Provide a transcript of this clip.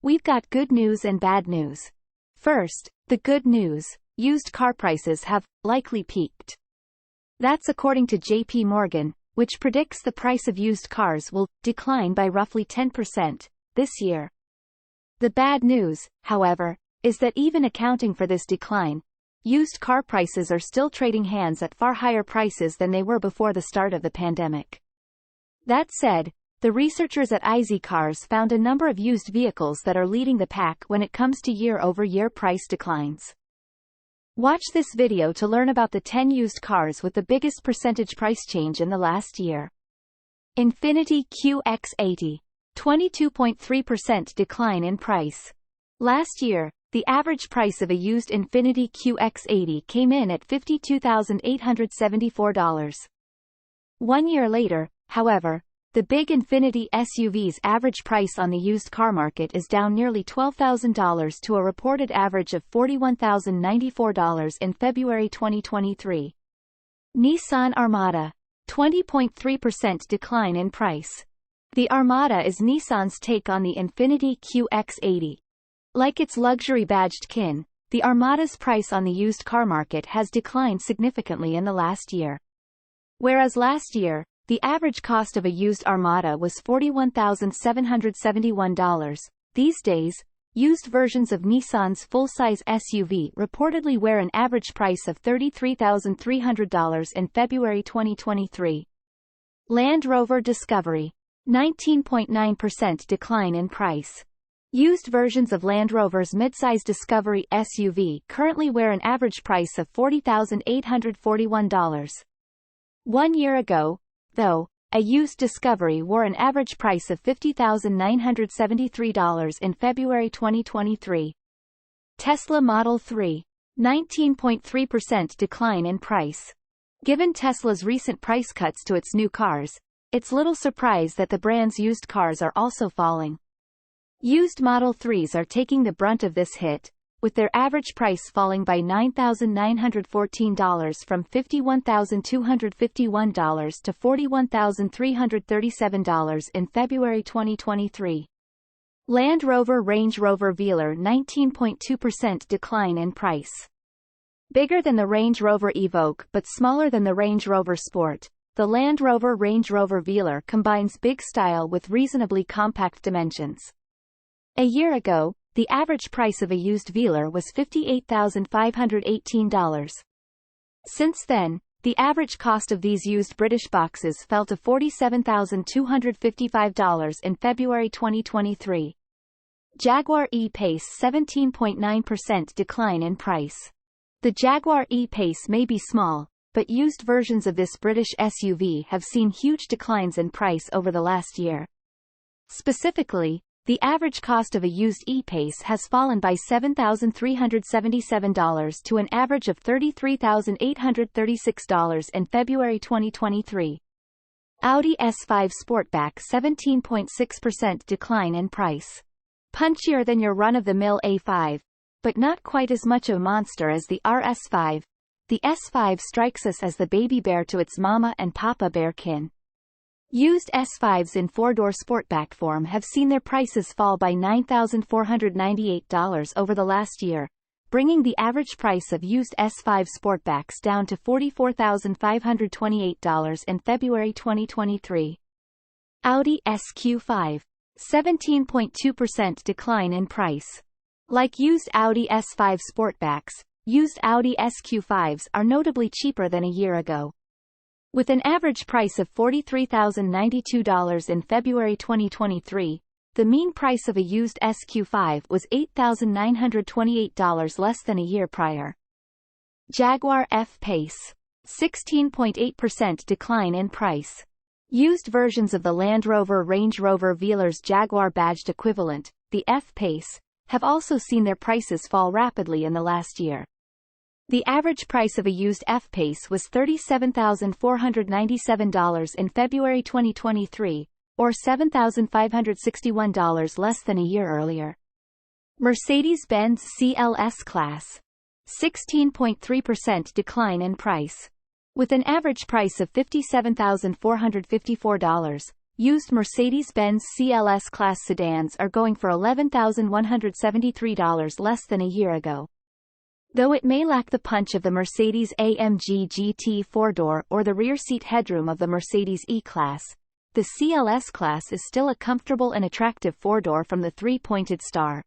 We've got good news and bad news. First, the good news: used car prices have likely peaked. That's according to J.P. Morgan, which predicts the price of used cars will decline by roughly 10% this year. The bad news, however, is that even accounting for this decline, used car prices are still trading hands at far higher prices than they were before the start of the pandemic. That said, the researchers at usedcars found a number of used vehicles that are leading the pack when it comes to year-over-year price declines. Watch this video to learn about the 10 used cars with the biggest percentage price change in the last year. Infiniti QX80, 22.3% decline in price. Last year, the average price of a used Infiniti QX80 came in at $52,874. 1 year later, however, the big Infiniti SUV's average price on the used car market is down nearly $12,000 to a reported average of $41,094 in February 2023. Nissan Armada, 20.3% decline in price. The Armada is Nissan's take on the Infiniti QX80. Like its luxury-badged kin, the Armada's price on the used car market has declined significantly in the last year. Whereas last year, the average cost of a used Armada was $41,771. These days, used versions of Nissan's full-size SUV reportedly wear an average price of $33,300 in February 2023. Land Rover Discovery, 19.9% decline in price. Used versions of Land Rover's midsize Discovery SUV currently wear an average price of $40,841. 1 year ago, though, a used Discovery wore an average price of $50,973 in February 2023. Tesla Model 3, 19.3% decline in price. Given Tesla's recent price cuts to its new cars, it's little surprise that the brand's used cars are also falling. Used Model 3s are taking the brunt of this hit, with their average price falling by $9,914 from $51,251 to $41,337 in February 2023. Land Rover Range Rover Velar, 19.2% decline in price. Bigger than the Range Rover Evoque but smaller than the Range Rover Sport, the Land Rover Range Rover Velar combines big style with reasonably compact dimensions. A year ago, the average price of a used Velar was $58,518. Since then, the average cost of these used British boxes fell to $47,255 in February 2023. Jaguar E-Pace, 17.9% decline in price. The Jaguar E-Pace may be small, but used versions of this British SUV have seen huge declines in price over the last year. Specifically, the average cost of a used E-Pace has fallen by $7,377 to an average of $33,836 in February 2023. Audi S5 Sportback, 17.6% decline in price. Punchier than your run-of-the-mill A5, but not quite as much of a monster as the RS5. The S5 strikes us as the baby bear to its mama and papa bear kin. Used S5s in four-door Sportback form have seen their prices fall by $9,498 over the last year, bringing the average price of used S5 Sportbacks down to $44,528 in February 2023. Audi SQ5, 17.2% decline in price. Like used Audi S5 Sportbacks, used Audi SQ5s are notably cheaper than a year ago. With an average price of $43,092 in February 2023, the mean price of a used SQ5 was $8,928 less than a year prior. Jaguar F-Pace, 16.8% decline in price. Used versions of the Land Rover Range Rover Velar's Jaguar badged equivalent, the F-Pace, have also seen their prices fall rapidly in the last year. The average price of a used F-Pace was $37,497 in February 2023, or $7,561 less than a year earlier. Mercedes-Benz CLS-Class, 16.3% decline in price. With an average price of $57,454, Used Mercedes-Benz CLS-Class sedans are going for $11,173 less than a year ago. Though it may lack the punch of the Mercedes-AMG GT 4-door or the rear seat headroom of the Mercedes E-Class, the CLS Class is still a comfortable and attractive 4-door from the three-pointed star.